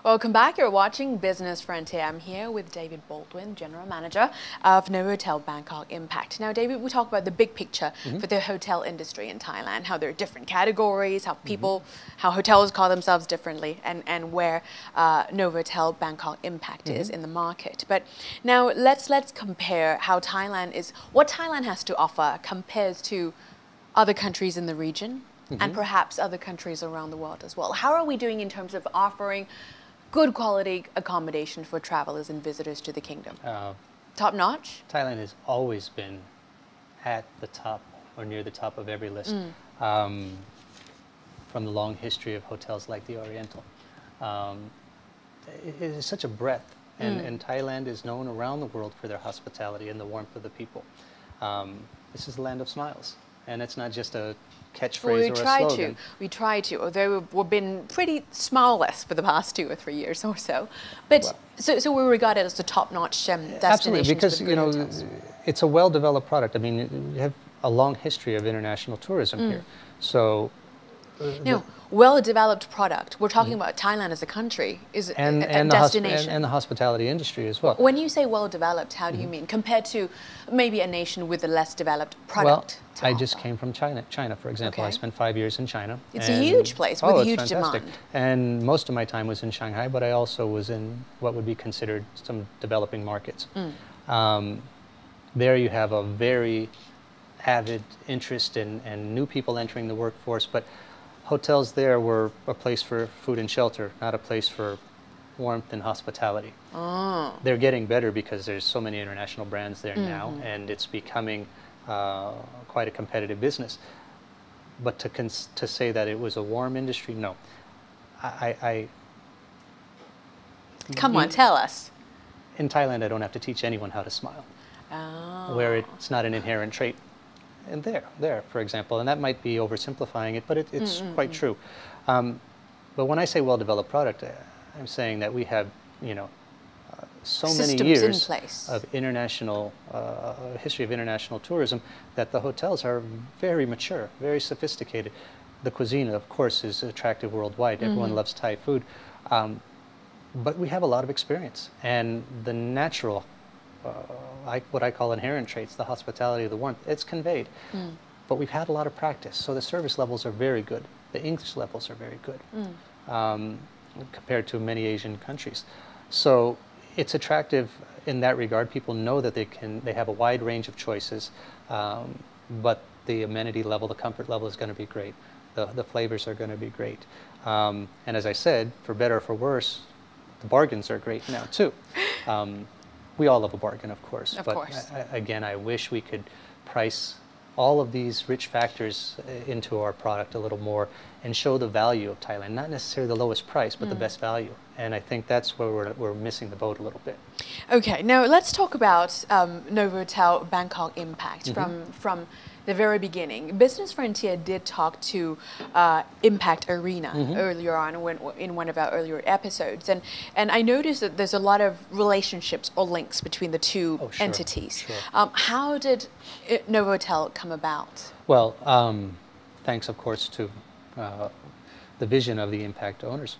Welcome back. You're watching Business Frontier. I'm here with David Baldwin, General Manager of Novotel Bangkok Impact. Now, David, we talk about the big picture for the hotel industry in Thailand, how there are different categories, how how hotels call themselves differently, and where Novotel Bangkok Impact is in the market. But now let's compare how what Thailand has to offer compares to other countries in the region and perhaps other countries around the world as well. How are we doing in terms of offering good quality accommodation for travelers and visitors to the kingdom? Top notch? Thailand has always been at the top or near the top of every list from the long history of hotels like the Oriental. It is such a breadth, and Thailand is known around the world for their hospitality and the warmth of the people. This is the land of smiles, and it's not just a catchphrase or a slogan. We try to, although we've been pretty smileless for the past 2 or 3 years or so. But well, so we're regarded as the top-notch destination. Absolutely, because it's a well-developed product. I mean, you have a long history of international tourism here. So well-developed product. We're talking about Thailand as a country, is a destination. And the hospitality industry as well. When you say well-developed, how do you mean? Compared to maybe a nation with a less developed product? Well, I just came from China, for example. I spent 5 years in China. It's a huge place with a huge demand. And most of my time was in Shanghai, but I also was in what would be considered some developing markets. There you have a very avid interest in new people entering the workforce, but hotels there were a place for food and shelter, not a place for warmth and hospitality. They're getting better because there's so many international brands there now, and it's becoming quite a competitive business. But to say that it was a warm industry, no. Come on, tell us. In Thailand, I don't have to teach anyone how to smile, where it's not an inherent trait. And there, for example, and that might be oversimplifying it, but it's quite true. But when I say well-developed product, I'm saying that we have, so many years of international history of international tourism that the hotels are very mature, very sophisticated. The cuisine, of course, is attractive worldwide. Everyone loves Thai food, but we have a lot of experience, and the natural. What I call inherent traits, the hospitality, the warmth, it's conveyed. But we've had a lot of practice, so the service levels are very good. The English levels are very good compared to many Asian countries. So it's attractive in that regard. People know that they have a wide range of choices, but the amenity level, the comfort level is going to be great. The flavors are going to be great. And as I said, for better or for worse, the bargains are great now too. We all love a bargain, of course. Again, I wish we could price all of these rich factors into our product a little more and show the value of Thailand. Not necessarily the lowest price, but the best value. And I think that's where we're missing the boat a little bit. Okay, now let's talk about Novotel Bangkok Impact from the very beginning. Business Frontier did talk to Impact Arena earlier on in one of our earlier episodes, and I noticed that there's a lot of relationships or links between the two entities. How did Novotel come about? Well, thanks, of course, to the vision of the Impact owners.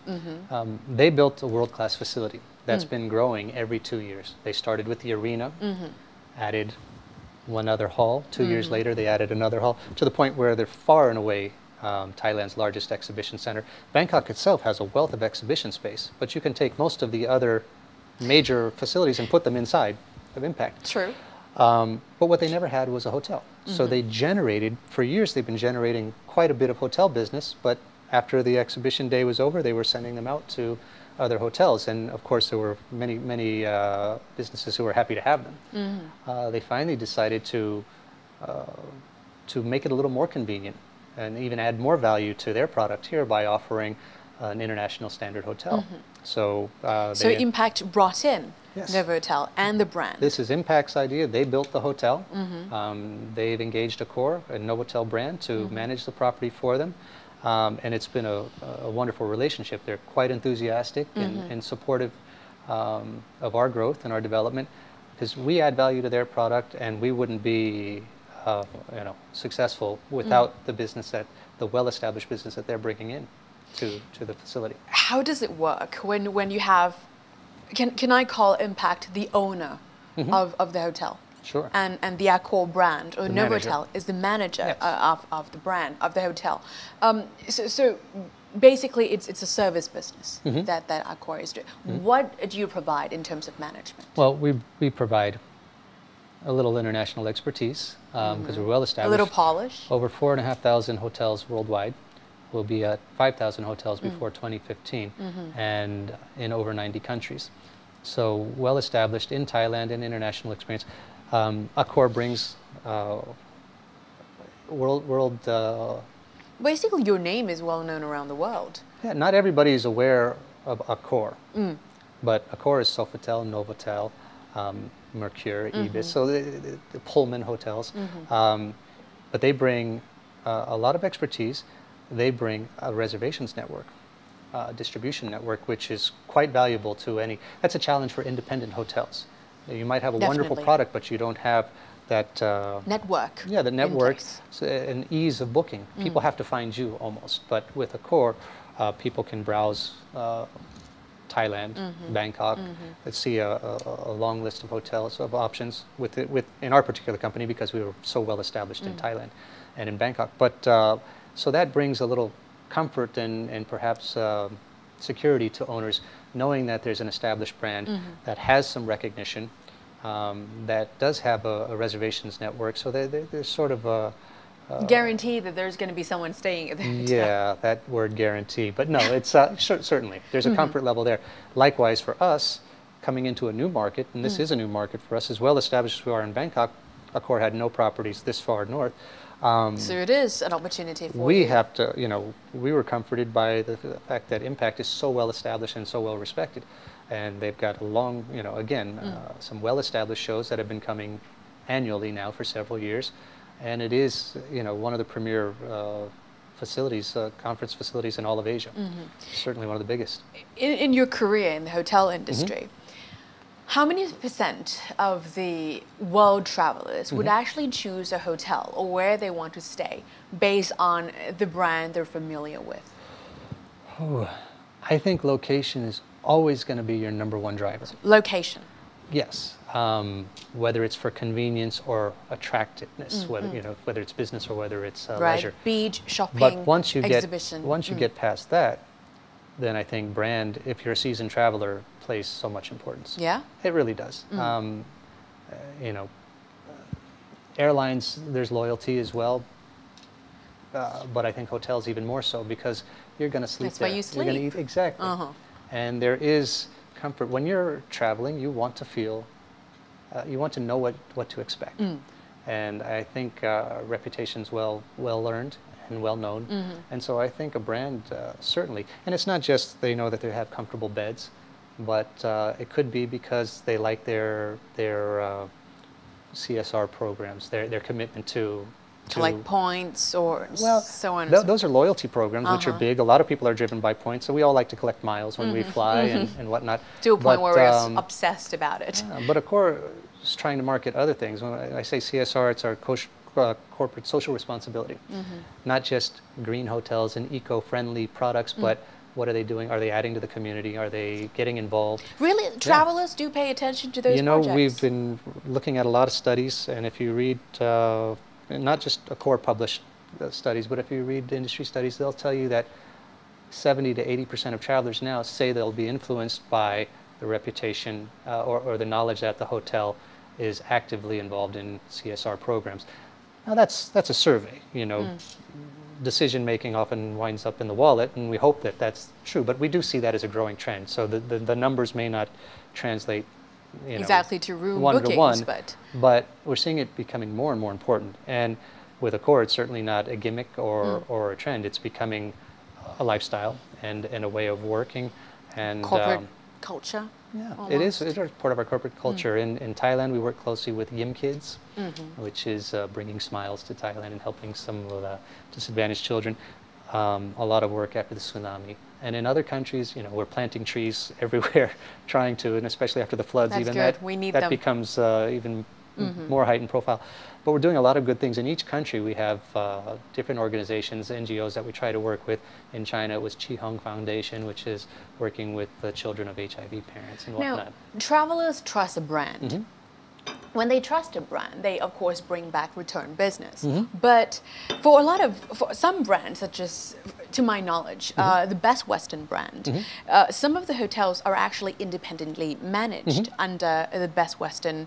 They built a world-class facility that's been growing every 2 years. They started with the arena, added one other hall. 2 years later, they added another hall, to the point where they're far and away Thailand's largest exhibition center. Bangkok itself has a wealth of exhibition space, but you can take most of the other major facilities and put them inside of Impact. True. But what they never had was a hotel. So they generated, for years they've been generating quite a bit of hotel business, but after the exhibition day was over, they were sending them out to other hotels, and of course there were many businesses who were happy to have them. They finally decided to make it a little more convenient and even add more value to their product here by offering an international standard hotel. So Impact brought in Novotel and the brand. This is Impact's idea. They built the hotel. They've engaged a Novotel brand to manage the property for them. And it's been a wonderful relationship. They're quite enthusiastic and supportive of our growth and our development, because we add value to their product, and we wouldn't be successful without the well-established business that they're bringing in. to the facility. How does it work when you have, can I call Impact the owner of the hotel? Sure. And the Accor brand, or The Novotel manager. is the manager Yes. of the brand, of the hotel. So basically it's a service business that Accor is doing. What do you provide in terms of management? Well, we provide a little international expertise because we're well established. A little polish? Over 4,500 hotels worldwide. We'll be at 5,000 hotels before 2015 and in over 90 countries. So well established in Thailand and international experience. Accor brings world Basically, your name is well known around the world. yeah, not everybody is aware of Accor, but Accor is Sofitel, Novotel, Mercure, Ibis, so the Pullman hotels. But they bring a lot of expertise. They bring a reservations network, distribution network, which is quite valuable to any. That's a challenge for independent hotels. You might have a wonderful Definitely. product, but you don't have that Network. yeah, the network, place. and ease of booking. People have to find you almost. But with Accor, people can browse Thailand, Bangkok. Let's see a long list of hotels of options in our particular company because we were so well established in Thailand and in Bangkok. But so that brings a little comfort and perhaps security to owners, knowing that there's an established brand that has some recognition, that does have a reservations network. So there's sort of a Guarantee that there's going to be someone staying at the hotel. yeah, that word guarantee. But no, it's certainly there's a comfort level there. Likewise for us, coming into a new market, and this is a new market for us, as well established as we are in Bangkok. Accor had no properties this far north. So it is an opportunity for We you. have to, we were comforted by the fact that Impact is so well established and so well respected. And they've got a long, again, some well-established shows that have been coming annually now for several years. And it is, one of the premier facilities, conference facilities in all of Asia. Certainly one of the biggest. In your career in the hotel industry, how many percent of the world travelers would actually choose a hotel or where they want to stay based on the brand they're familiar with? Oh, I think location is always going to be your #1 driver. Location. Yes, whether it's for convenience or attractiveness, whether it's business or whether it's Right. leisure. Beach, shopping, But once you exhibition. get past that, then I think brand, if you're a seasoned traveler, plays so much importance. Yeah? It really does. Airlines, there's loyalty as well, but I think hotels even more so because you're going to sleep That's there. where you You're going to sleep. eat exactly, and there is comfort when you're traveling. You want to feel, you want to know what to expect, and I think reputation's well earned and well known, and so I think a brand certainly, and it's not just they know that they have comfortable beds, but it could be because they like their CSR programs, their commitment to Collect points or well, so on and so those are loyalty programs, which are big. A lot of people are driven by points, so we all like to collect miles when we fly and whatnot. to a point But, where we're obsessed about it. yeah, but Accor is trying to market other things. When I say CSR, it's our corporate social responsibility, not just green hotels and eco-friendly products, but what are they doing? Are they adding to the community? Are they getting involved? Really, travelers do pay attention to those You know, projects? we've been looking at a lot of studies, and if you read, not just Accor published studies, but if you read industry studies, they'll tell you that 70 to 80% of travelers now say they'll be influenced by the reputation or the knowledge that the hotel is actively involved in CSR programs. Now that's a survey, Decision making often winds up in the wallet, and we hope that that's true. But we do see that as a growing trend. So the numbers may not translate exactly to room one bookings, to one, but we're seeing it becoming more and more important. And with Accor, it's certainly not a gimmick or a trend. It's becoming a lifestyle and a way of working. And corporate culture. yeah, almost. it is part of our corporate culture. In Thailand, we work closely with Yim Kids, which is bringing smiles to Thailand and helping some of the disadvantaged children. A lot of work after the tsunami. And in other countries, we're planting trees everywhere, trying to, and especially after the floods, That's even good. that, We need that them. becomes even more heightened profile. But we're doing a lot of good things in each country. We have different organizations, NGOs that we try to work with. In China, it was Chi Hong Foundation, which is working with the children of HIV parents and whatnot. Now, travelers trust a brand. When they trust a brand, they of course bring back return business. But for some brands, such as, to my knowledge, the Best Western brand, some of the hotels are actually independently managed under the Best Western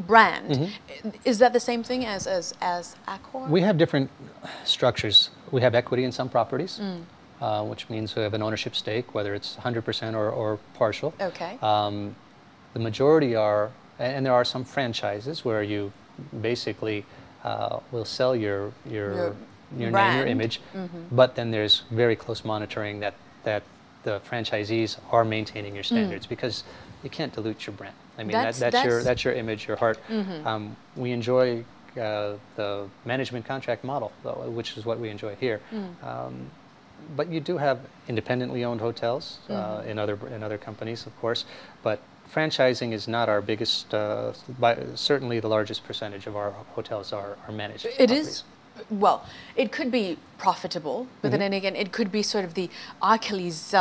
brand. Is that the same thing as Accor? We have different structures. We have equity in some properties, which means we have an ownership stake, whether it's 100% or partial. Okay. The majority are. And there are some franchises where you basically will sell your name, your image, but then there's very close monitoring that the franchisees are maintaining your standards, because you can't dilute your brand. I mean, that's your image, your heart. We enjoy the management contract model, though, which is what we enjoy here. But you do have independently owned hotels in other companies, of course, but franchising is not our biggest, certainly the largest percentage of our hotels are managed. It is, well, it could be profitable, but then again, it could be sort of the Achilles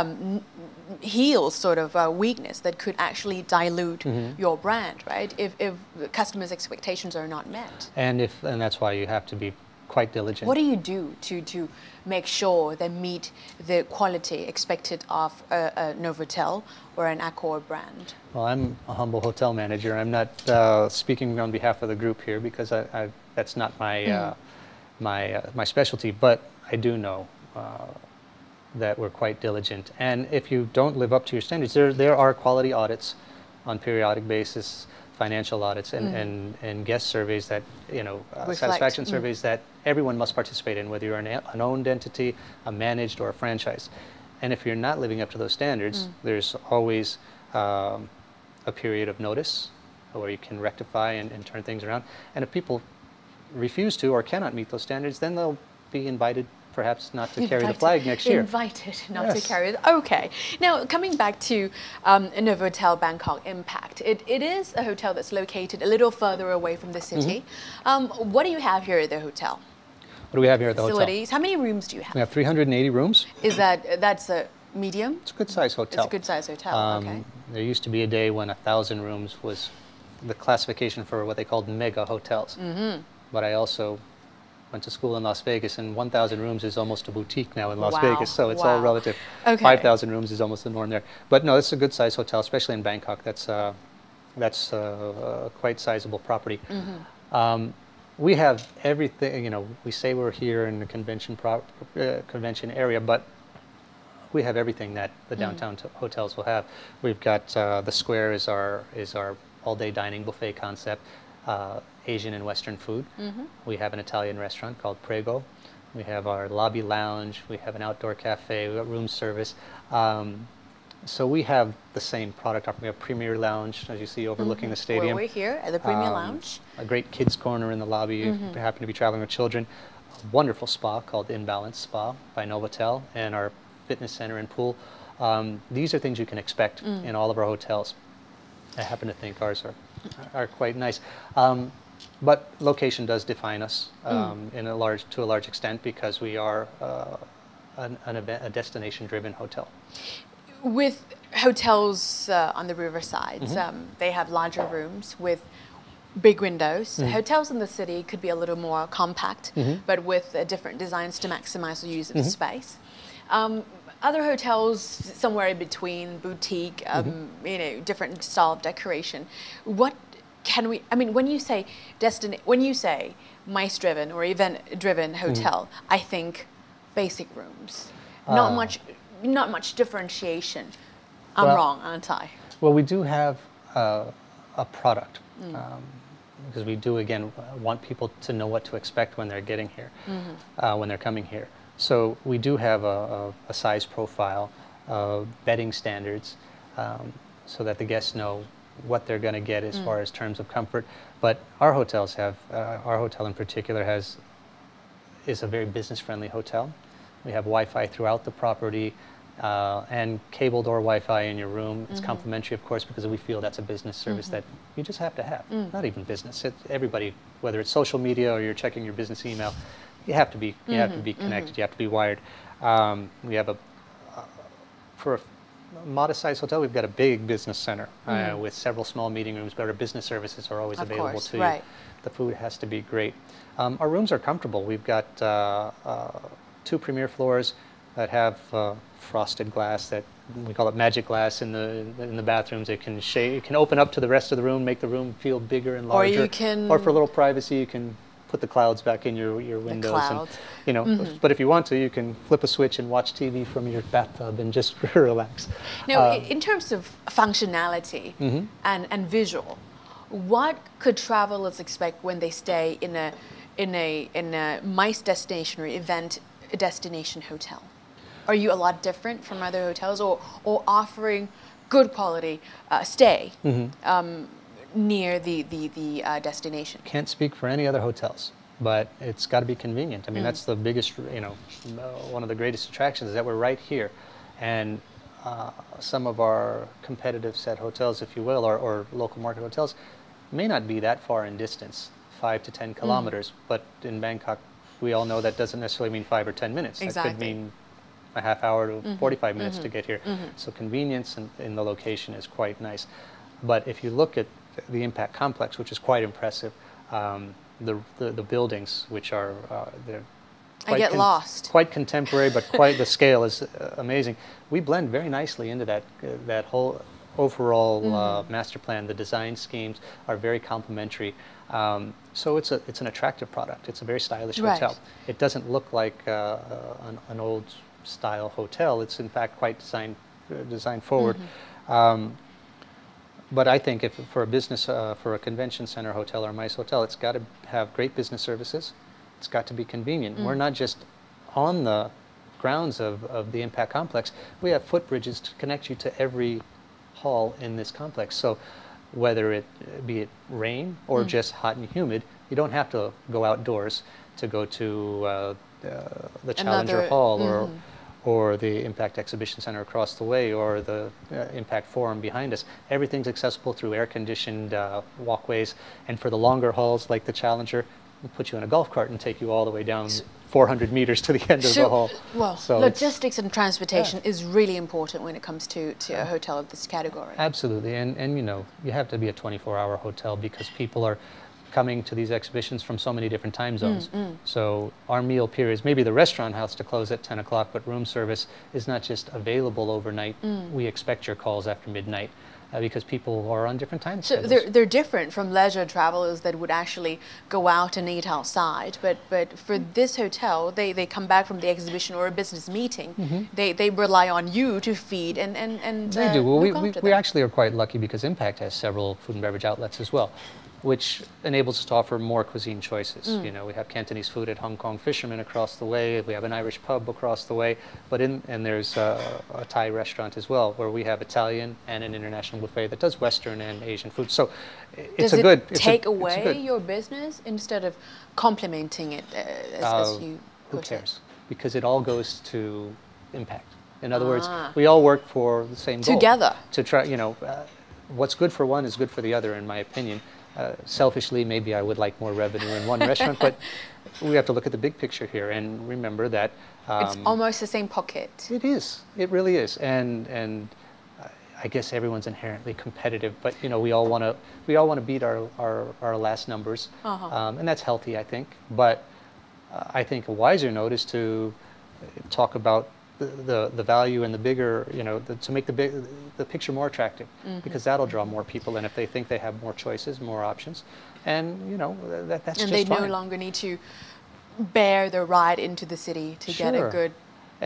heel sort of weakness that could actually dilute your brand, right? If the customers' expectations are not met. And that's why you have to be quite diligent. What do you do to make sure they meet the quality expected of a Novotel or an Accor brand? Well, I'm a humble hotel manager. I'm not speaking on behalf of the group here, because that's not my my specialty. But I do know that we're quite diligent. And if you don't live up to your standards, there are quality audits on periodic basis, financial audits, and guest surveys that, satisfaction surveys that everyone must participate in, whether you're an owned entity, a managed, or a franchise. And if you're not living up to those standards, there's always a period of notice where you can rectify and turn things around. And if people refuse to or cannot meet those standards, then they'll be invited perhaps not to carry the flag next year. Invited not to carry it. Okay. Now, coming back to Novotel Bangkok Impact, it is a hotel that's located a little further away from the city. What do you have here at the hotel? What do we have here at the Facilities. hotel? How many rooms do you have? We have 380 rooms. That's a medium? It's a good size hotel. It's a good size hotel, okay. There used to be a day when 1,000 rooms was the classification for what they called mega hotels. But I also went to school in Las Vegas, and 1,000 rooms is almost a boutique now in Las Vegas, so it's all relative. Okay. 5,000 rooms is almost the norm there. But no, it's a good-sized hotel, especially in Bangkok. That's quite sizable property. We have everything. We say we're here in the convention area, but we have everything that the downtown hotels will have. We've got the square is our all-day dining buffet concept. Asian and Western food. We have an Italian restaurant called Prego. We have our lobby lounge. We have an outdoor cafe. We have room service. So we have the same product offering. We have Premier Lounge, as you see, overlooking the stadium. Well, we're here at the Premier Lounge. A great kids corner in the lobby if you happen to be traveling with children. A wonderful spa called Inbalance Spa by Novotel, and our fitness center and pool. These are things you can expect in all of our hotels. I happen to think ours are quite nice. But location does define us to a large extent, because we are a destination-driven hotel. With hotels on the riversides, they have larger rooms with big windows. Hotels in the city could be a little more compact, but with different designs to maximize the use of the space. Other hotels, somewhere in between, boutique, different style of decoration. What can we? I mean, when you say MICE-driven or event-driven hotel, I think basic rooms, not much differentiation. I'm wrong, aren't I? Well, we do have a product, because we do, again, want people to know what to expect when they're getting here, when they're coming here. So we do have a size profile, bedding standards, so that the guests know what they're going to get as far as terms of comfort. But our hotels have, our hotel in particular is a very business-friendly hotel. We have Wi-Fi throughout the property. and cabled or Wi-Fi in your room. It's complimentary, of course, because we feel that's a business service that you just have to have. Not even business. Everybody, whether it's social media or you're checking your business email, you have to be connected. You have to be wired. We have for a modest-sized hotel, we've got a big business center with several small meeting rooms, but our business services are always available to you. The food has to be great. Our rooms are comfortable. We've got 2 premier floors that have frosted glass that we call it magic glass in the bathrooms. It can open up to the rest of the room, make the room feel bigger and larger. Or for a little privacy, you can put the clouds back in your windows. The clouds. And, but if you want to, you can flip a switch and watch TV from your bathtub and just relax. Now, in terms of functionality and visual, what could travelers expect when they stay in a MICE destination or event destination hotel? Are you a lot different from other hotels, or offering good quality stay near the destination? Can't speak for any other hotels, but it's got to be convenient. I mean, that's the biggest, one of the greatest attractions is that we're right here. And some of our competitive set hotels, if you will, or local market hotels, may not be that far in distance, 5 to 10 kilometers, but in Bangkok, we all know that doesn't necessarily mean 5 or 10 minutes. Exactly. That could mean a half hour to 45 minutes to get here. So convenience in the location is quite nice. But if you look at the Impact Complex, which is quite impressive, the buildings, which are they're I get lost. Quite contemporary, but quite the scale is amazing. We blend very nicely into that whole overall master plan. The design schemes are very complementary. So it's an attractive product. It's a very stylish hotel. It doesn't look like an old style hotel. It's in fact quite design forward. But I think for a business, for a convention center hotel or MICE hotel, it's got to have great business services. It's got to be convenient. We're not just on the grounds of the Impact Complex. We have footbridges to connect you to every hall in this complex. So whether it be it rain or just hot and humid, you don't have to go outdoors to go to the Challenger Hall or the Impact Exhibition Center across the way, or the Impact Forum behind us. Everything's accessible through air-conditioned walkways. And for the longer halls like the Challenger, we'll put you in a golf cart and take you all the way down 400 meters to the end of the hall. Well, so logistics and transportation is really important when it comes to a hotel of this category. Absolutely, and you have to be a 24-hour hotel because people are coming to these exhibitions from so many different time zones. So our meal periods, maybe the restaurant has to close at 10 o'clock, but room service is not just available overnight. We expect your calls after midnight because people are on different time schedules. So they're different from leisure travelers that would actually go out and eat outside. But for this hotel, they come back from the exhibition or a business meeting. They rely on you to feed and they do. Well, we actually are quite lucky because Impact has several food and beverage outlets as well, which enables us to offer more cuisine choices. We have Cantonese food at Hong Kong Fisherman across the way. We have an Irish pub across the way, and there's a Thai restaurant as well, where we have Italian and an international buffet that does Western and Asian food. So it's Does a good. Does it take away your business instead of complementing it as you who put cares? Because it all goes to Impact. In other words, we all work for the same goal. Together. To try, what's good for one is good for the other, in my opinion. Selfishly, maybe I would like more revenue in one restaurant, but we have to look at the big picture here and remember that it's almost the same pocket. It is. It really is. And I guess everyone's inherently competitive, but we all want to beat our last numbers, and that's healthy, I think. But I think a wiser note is to talk about the value and the bigger, to make the picture more attractive, because that'll draw more people in if they think they have more choices, more options, and that's just fine. And they no longer need to bear the ride into the city to get a good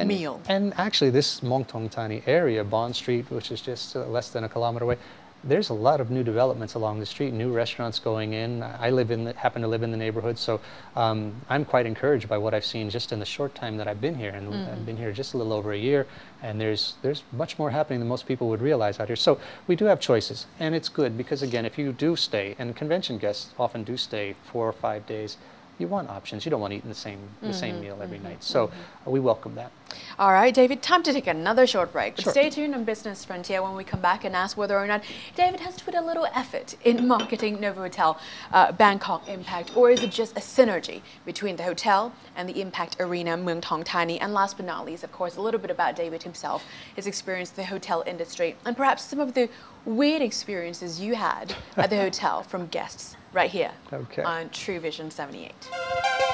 meal. And actually, this Mongtong Tani area, Bond Street, which is just less than a kilometer away, there's a lot of new developments along the street, new restaurants going in. I happen to live in the neighborhood, so I'm quite encouraged by what I've seen just in the short time that I've been here. And I've been here just a little over a year, and there's much more happening than most people would realize out here. So we do have choices, and it's good because, again, if you do stay, and convention guests often do stay 4 or 5 days, you want options. You don't want to eat the same meal every night. So we welcome that. All right, David, time to take another short break. But Sure. stay tuned on Business Frontier when we come back and ask whether or not David has put a little effort in marketing Novotel Bangkok Impact, or is it just a synergy between the hotel and the Impact Arena Muang Thong Thani? And last but not least, of course, a little bit about David himself, his experience in the hotel industry, and perhaps some of the weird experiences you had at the hotel from guests right here on True Vision 78.